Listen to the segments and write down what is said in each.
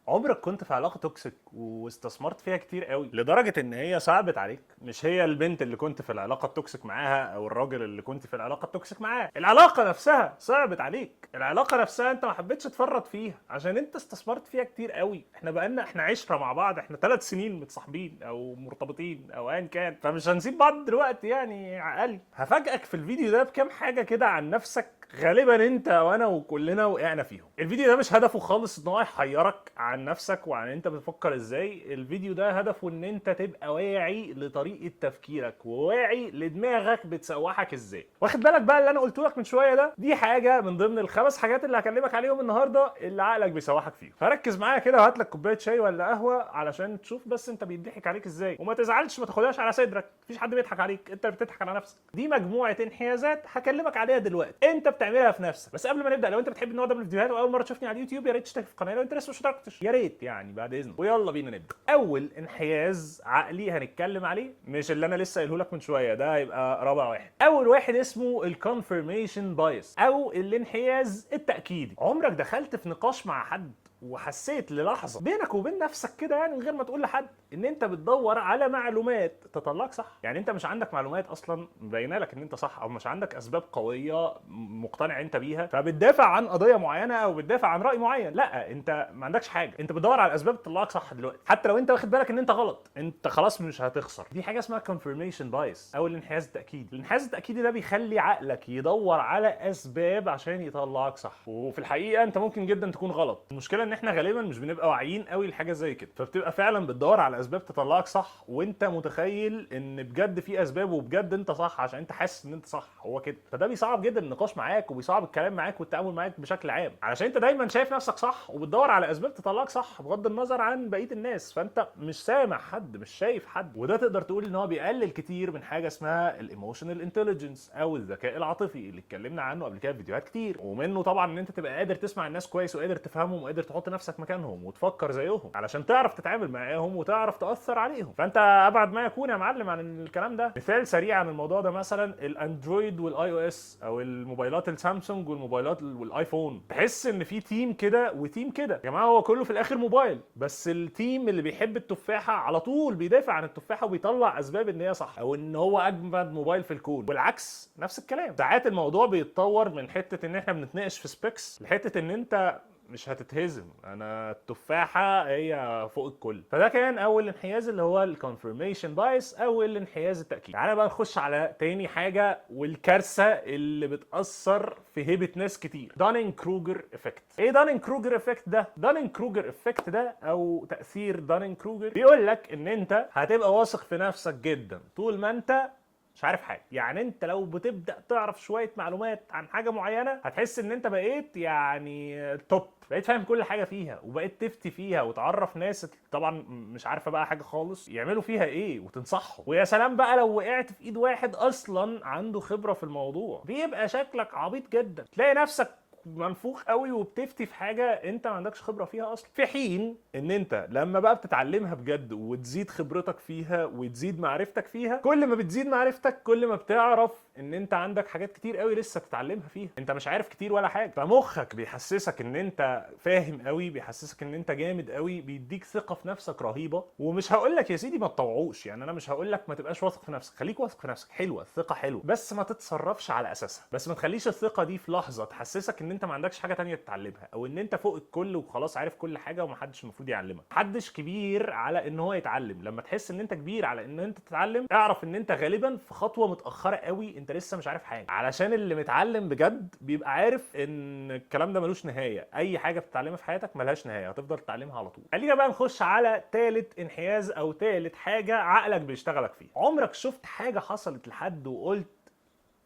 عمرك كنت في علاقه توكسيك واستثمرت فيها كتير قوي لدرجه ان هي صعبت عليك؟ مش هي البنت اللي كنت في العلاقه التوكسيك معاها او الراجل اللي كنت في العلاقه التوكسيك معاه، العلاقه نفسها صعبت عليك. العلاقه نفسها انت ما حبيتش تفرط فيها عشان انت استثمرت فيها كتير قوي. احنا عشره مع بعض، احنا 3 سنين متصاحبين او مرتبطين او ايا كان، فمش هنسيب بعض دلوقتي يعني. عقلي هفاجئك في الفيديو ده بكام حاجه كده عن نفسك غالبا انت وانا وكلنا وقعنا فيهم. الفيديو ده مش هدفه خالص ان هو يحيرك عن نفسك وعن انت بتفكر ازاي. الفيديو ده هدفه ان انت تبقى واعي لطريقه تفكيرك وواعي لدماغك بتسوحك ازاي. واخد بالك بقى اللي انا قلته لك من شويه ده؟ دي حاجه من ضمن ال5 حاجات اللي هكلمك عليهم النهارده اللي عقلك بيسوحك فيهم. فركز معايا كده وهات لك كوبايه شاي ولا قهوه علشان تشوف بس انت بيضحك عليك ازاي، وما تزعلش، ما تاخدهاش على صدرك. مفيش حد بيضحك عليك، انت بتضحك على نفسك. دي مجموعه انحيازات هكلمك عليها دلوقتي انت بتعملها في نفسك. بس قبل ما نبدا، لو انت بتحب النوع ده من الفيديوهات واول مره تشوفني على اليوتيوب، يا ريت تشترك في القناه لو انت لسه مش اشتركتش، يا ريت يعني بعد اذنك. ويلا بينا نبدا. اول انحياز عقلي هنتكلم عليه مش اللي انا لسه قايله لك من شويه، ده هيبقى رابع واحد. اول واحد اسمه الكونفirmation بايس او الانحياز التاكيدي. عمرك دخلت في نقاش مع حد وحسيت للحظه بينك وبين نفسك كده، يعني من غير ما تقول لحد، ان انت بتدور على معلومات تطلعك صح؟ يعني انت مش عندك معلومات اصلا مبينه لك ان انت صح، او مش عندك اسباب قويه مقتنع انت بيها فبتدافع عن قضيه معينه او بتدافع عن راي معين. لا، انت ما عندكش حاجه، انت بتدور على اسباب تطلعك صح دلوقتي. حتى لو انت واخد بالك ان انت غلط، انت خلاص مش هتخسر. دي حاجه اسمها confirmation bias او الانحياز التاكيدي. الانحياز التاكيدي ده بيخلي عقلك يدور على اسباب عشان يطلعك صح، وفي الحقيقه انت ممكن جدا تكون غلط. المشكله ان احنا غالبا مش بنبقى واعيين قوي لحاجه زي كده، فبتبقى فعلا بتدور على اسباب تطلعك صح وانت متخيل ان بجد في اسباب وبجد انت صح عشان انت حاسس ان انت صح. هو كده. فده بيصعب جدا النقاش معاك وبيصعب الكلام معاك والتعامل معاك بشكل عام، علشان انت دايما شايف نفسك صح وبتدور على اسباب تطلعك صح بغض النظر عن بقيه الناس. فانت مش سامع حد، مش شايف حد. وده تقدر تقول ان هو بيقلل كتير من حاجه اسمها الايموشنال انتليجنس او الذكاء العاطفي اللي اتكلمنا عنه قبل كده في فيديوهات كتير. ومنه طبعا ان انت تبقى قادر تسمع الناس كويس وقادر تفهمهم وقادر تحط نفسك مكانهم وتفكر زيهم علشان تعرف تتعامل معاهم وتعرف تاثر عليهم. فانت ابعد ما يكون يا معلم عن الكلام ده. مثال سريع عن الموضوع ده مثلا الاندرويد والاي او اس او الموبايلات السامسونج والموبايلات والايفون. تحس ان في تيم كده وتيم كده. يا جماعه هو كله في الاخر موبايل، بس التيم اللي بيحب التفاحه على طول بيدافع عن التفاحه وبيطلع اسباب ان هي صح او ان هو اجمد موبايل في الكون، والعكس نفس الكلام. ساعات الموضوع بيتطور من حته ان احنا بنتناقش في سبيكس لحته ان انت مش هتتهزم، انا التفاحه هي فوق الكل. فده كان اول انحياز اللي هو الكونفirmation بايس او الانحياز التاكيد. تعالى بقى نخش على تاني حاجه والكارثه اللي بتاثر في هيبه ناس كتير، دانينج كروجر افكت. ايه دانينج كروجر افكت ده؟ دانينج كروجر افكت ده او تاثير دانينج كروجر بيقول لك ان انت هتبقى واثق في نفسك جدا طول ما انت مش عارف حاجه. يعني انت لو بتبدا تعرف شويه معلومات عن حاجه معينه هتحس ان انت بقيت يعني توب، بقيت فاهم كل حاجه فيها وبقيت تفتي فيها وتعرف ناس طبعا مش عارفه بقى حاجه خالص يعملوا فيها ايه وتنصحهم. ويا سلام بقى لو وقعت في ايد واحد اصلا عنده خبره في الموضوع، بيبقى شكلك عبيط جدا. تلاقي نفسك منفوخ قوي وبتفتي في حاجه انت ما عندكش خبره فيها اصلا، في حين ان انت لما بقى بتتعلمها بجد وتزيد خبرتك فيها وتزيد معرفتك فيها، كل ما بتزيد معرفتك كل ما بتعرف ان انت عندك حاجات كتير قوي لسه تتعلمها فيها. انت مش عارف كتير ولا حاجه، فمخك بيحسسك ان انت فاهم قوي، بيحسسك ان انت جامد قوي، بيديك ثقه في نفسك رهيبه. ومش هقول لك يا سيدي ما تطوعوش، يعني انا مش هقول لك ما تبقاش واثق في نفسك، خليك واثق في نفسك، حلوه الثقه حلوه، بس ما تتصرفش على اساسها. بس ما تخليش الثقه دي في لحظه تحسسك ان انت ما عندكش حاجه تانية تتعلمها او ان انت فوق الكل وخلاص عارف كل حاجه ومحدش المفروض يعلمك. محدش كبير على ان هو يتعلم. لما تحس ان انت كبير على ان انت تتعلم، اعرف ان انت غالبا في خطوه متاخره قوي، انت لسه مش عارف حاجه. علشان اللي متعلم بجد بيبقى عارف ان الكلام ده ملوش نهايه، اي حاجه بتتعلمها في حياتك ملهاش نهايه، هتفضل تتعلمها على طول. خلينا بقى نخش على ثالث انحياز او ثالث حاجه عقلك بيشتغلك فيها. عمرك شفت حاجه حصلت لحد وقلت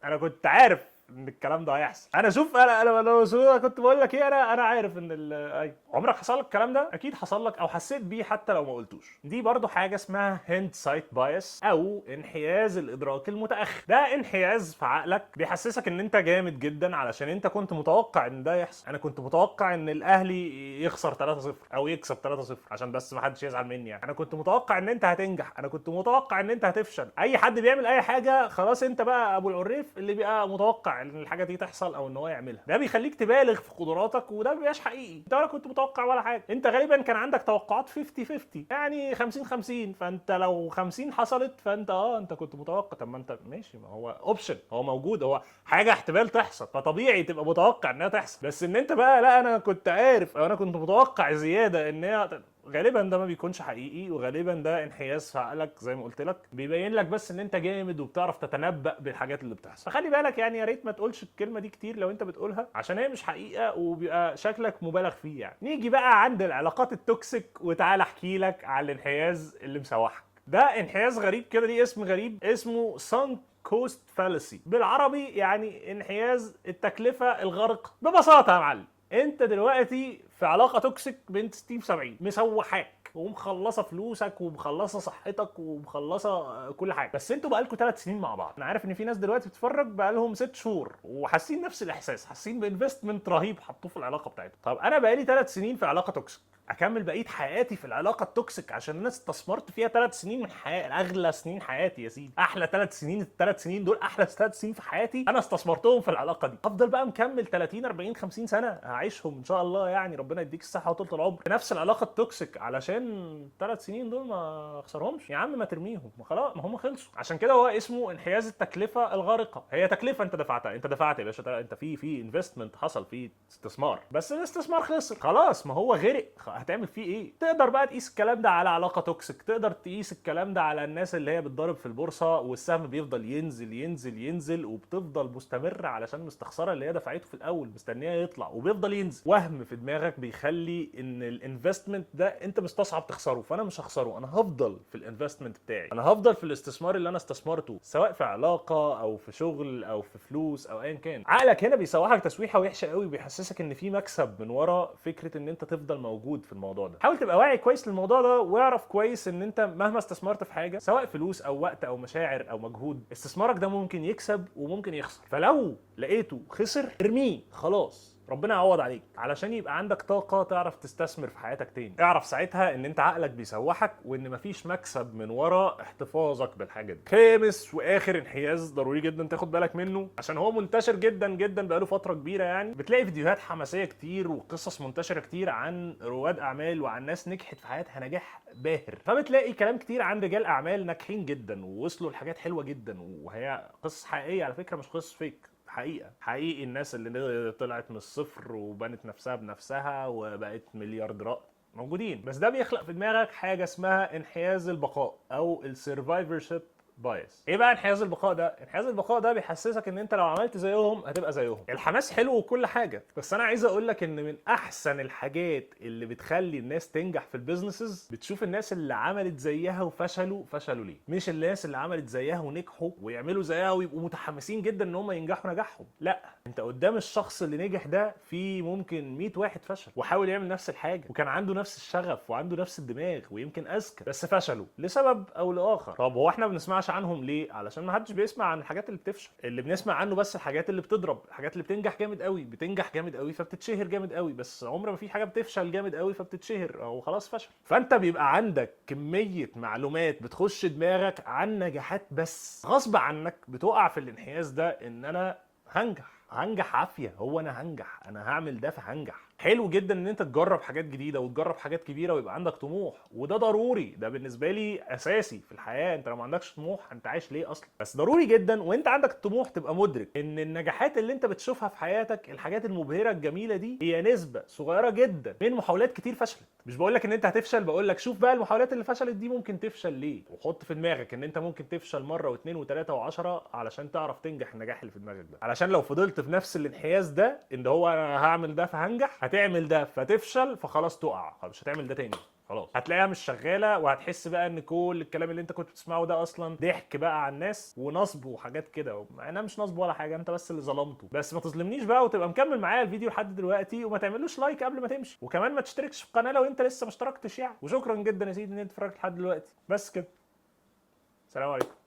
انا كنت عارف ان الكلام ده هيحصل؟ انا شوف انا كنت بقول لك ايه، انا عارف ان ايوه. عمرك حصل لك الكلام ده؟ اكيد حصل لك او حسيت بيه حتى لو ما قلتوش. دي برضو حاجه اسمها هيندسايت بايس او انحياز الادراك المتاخر. ده انحياز في عقلك بيحسسك ان انت جامد جدا علشان انت كنت متوقع ان ده يحصل. انا كنت متوقع ان الاهلي يخسر 3-0 او يكسب 3-0 عشان بس ما حدش يزعل مني يعني. انا كنت متوقع ان انت هتنجح، انا كنت متوقع ان انت هتفشل. اي حد بيعمل اي حاجه خلاص انت بقى ابو العريف اللي بيبقى متوقع متوقع ان الحاجه دي تحصل او ان هو يعملها. ده بيخليك تبالغ في قدراتك، وده ما بيبقاش حقيقي. انت ولا كنت متوقع ولا حاجه، انت غالبا كان عندك توقعات 50-50، يعني 50-50. فانت لو 50 حصلت فانت انت كنت متوقع. طب ما انت ماشي، ما هو اوبشن، هو موجود، هو حاجه احتمال تحصل، فطبيعي تبقى متوقع انها تحصل. بس ان انت بقى لا انا كنت عارف او انا كنت متوقع زياده ان هي، غالبا ده ما بيكونش حقيقي، وغالبا ده انحياز في عقلك زي ما قلت لك، بيبين لك بس ان انت جامد وبتعرف تتنبأ بالحاجات اللي بتحصل. فخلي بالك يعني، يا ريت ما تقولش الكلمه دي كتير لو انت بتقولها، عشان هي مش حقيقه وبيبقى شكلك مبالغ فيه يعني. نيجي بقى عند العلاقات التوكسيك، وتعالى احكي لك على الانحياز اللي مسوحك. ده انحياز غريب كده، ليه اسم غريب، اسمه سانك كوست فالسي، بالعربي يعني انحياز التكلفه الغارقه. ببساطه يا معلم، انت دلوقتي في علاقه توكسيك بنت 60-70 مسوحاك ومخلصه فلوسك ومخلصه صحتك ومخلصه كل حاجه، بس انتوا بقالكوا 3 سنين مع بعض. انا عارف ان في ناس دلوقتي بتتفرج بقالهم 6 شهور وحاسين نفس الاحساس، حاسين بانفستمنت رهيب حطوه في العلاقه بتاعتهم. طب انا بقالي 3 سنين في علاقه توكسيك، اكمل بقيه حياتي في العلاقه التوكسيك عشان انا استثمرت فيها 3 سنين من حياتي، اغلى سنين حياتي يا سيدي، احلى 3 سنين، ال3 سنين دول احلى 3 سنين في حياتي انا استثمرتهم في العلاقه دي. افضل بقى مكمل 30 40 50 سنه هعيشهم ان شاء الله، يعني ربنا يديك الصحه وطول العمر في نفس العلاقه التوكسيك علشان 3 سنين دول ما اخسرهمش؟ يا عم ما ترميهم، ما خلاص، ما هم خلصوا. عشان كده هو اسمه انحياز التكلفه الغارقه. هي تكلفه انت دفعتها، انت دفعت يا باشا، انت في انفستمنت حصل، في استثمار، بس الاستثمار خسر خلاص، ما هو غرق، هتعمل فيه ايه؟ تقدر بقى تقيس الكلام ده على علاقه توكسيك، تقدر تقيس الكلام ده على الناس اللي هي بتضارب في البورصه والسهم بيفضل ينزل ينزل ينزل وبتفضل مستمره علشان مستخسره اللي هي دفعته في الاول، مستنيه يطلع وبيفضل ينزل. وهم في دماغك بيخلي ان الانفستمنت ده انت مستصعب تخسره، فانا مش هخسره، انا هفضل في الانفستمنت بتاعي، انا هفضل في الاستثمار اللي انا استثمرته، سواء في علاقه او في شغل او في فلوس او ايا كان. عقلك هنا بيسوحك تسويحه وحشه قوي، بيحسسك ان في مكسب من ورا فكره ان انت تفضل موجود في الموضوع ده. حاول تبقى واعي كويس للموضوع ده، واعرف كويس ان انت مهما استثمرت في حاجه، سواء فلوس او وقت او مشاعر او مجهود، استثمارك ده ممكن يكسب وممكن يخسر. فلو لقيته خسر ارميه خلاص، ربنا يعوض عليك، علشان يبقى عندك طاقه تعرف تستثمر في حياتك تاني. اعرف ساعتها ان انت عقلك بيسوحك وان مفيش مكسب من ورا احتفاظك بالحاجه دي. خامس واخر انحياز ضروري جدا تاخد بالك منه، عشان هو منتشر جدا جدا بقاله فتره كبيره، يعني بتلاقي فيديوهات حماسيه كتير وقصص منتشره كتير عن رواد اعمال وعن ناس نجحت في حياتها نجاح باهر، فبتلاقي كلام كتير عن رجال اعمال ناجحين جدا ووصلوا لحاجات حلوه جدا، وهي قصص حقيقيه على فكره، مش قصص فيك، حقيقي الناس اللي طلعت من الصفر وبنت نفسها بنفسها وبقت مليارديرات موجودين. بس ده بيخلق في دماغك حاجه اسمها انحياز البقاء او السرفايفرشيب بايس. ايه بقى انحياز البقاء ده؟ انحياز البقاء ده بيحسسك ان انت لو عملت زيهم هتبقى زيهم. الحماس حلو وكل حاجه، بس انا عايز اقول لك ان من احسن الحاجات اللي بتخلي الناس تنجح في البيزنسز، بتشوف الناس اللي عملت زيها وفشلوا ليه، مش الناس اللي عملت زيها ونجحوا ويعملوا زيها ويبقوا متحمسين جدا ان هم ينجحوا نجاحهم. لا، انت قدام الشخص اللي نجح ده في ممكن 100 واحد فشل وحاول يعمل نفس الحاجه وكان عنده نفس الشغف وعنده نفس الدماغ ويمكن اذكى، بس فشلوا لسبب او لاخر. طب هو احنا ما بنسمعش عنهم ليه؟ علشان ما حدش بيسمع عن الحاجات اللي بتفشل، اللي بنسمع عنه بس الحاجات اللي بتضرب، الحاجات اللي بتنجح جامد قوي، بتنجح جامد قوي فبتتشهر جامد قوي، بس عمر ما في حاجه بتفشل جامد قوي فبتتشهر او خلاص فشل. فانت بيبقى عندك كميه معلومات بتخش دماغك عن نجاحات، بس غصب عنك بتقع في الانحياز ده، ان انا هنجح عافيه، هو انا هنجح، انا هعمل ده فهنجح. حلو جدا ان انت تجرب حاجات جديده وتجرب حاجات كبيره ويبقى عندك طموح، وده ضروري، ده بالنسبه لي اساسي في الحياه. انت لو ما عندكش طموح انت عايش ليه اصلا؟ بس ضروري جدا وانت عندك الطموح تبقى مدرك ان النجاحات اللي انت بتشوفها في حياتك، الحاجات المبهره الجميله دي، هي نسبه صغيره جدا من محاولات كتير فشلت. مش بقول لك ان انت هتفشل، بقول لك شوف بقى المحاولات اللي فشلت دي ممكن تفشل ليه، وحط في دماغك ان انت ممكن تفشل مره واثنين وثلاثه وعشرة علشان تعرف تنجح النجاح اللي في دماغك ده. علشان لو فضلت في نفس الانحياز ده، ان هو انا هعمل ده فهنجح، هتعمل ده فتفشل فخلاص تقع، مش هتعمل ده تاني خلاص، هتلاقيها مش شغاله، وهتحس بقى ان كل الكلام اللي انت كنت بتسمعه ده اصلا ضحك بقى على الناس ونصب وحاجات كده، مع انها مش نصب ولا حاجه، انت بس اللي ظلمته. بس ما تظلمنيش بقى وتبقى مكمل معايا الفيديو لحد دلوقتي وما تعملوش لايك قبل ما تمشي، وكمان ما تشتركش في القناه لو انت لسه ما اشتركتش يعني. وشكرا جدا يا سيدي ان انت اتفرجت لحد دلوقتي. بس كده، سلام عليكم.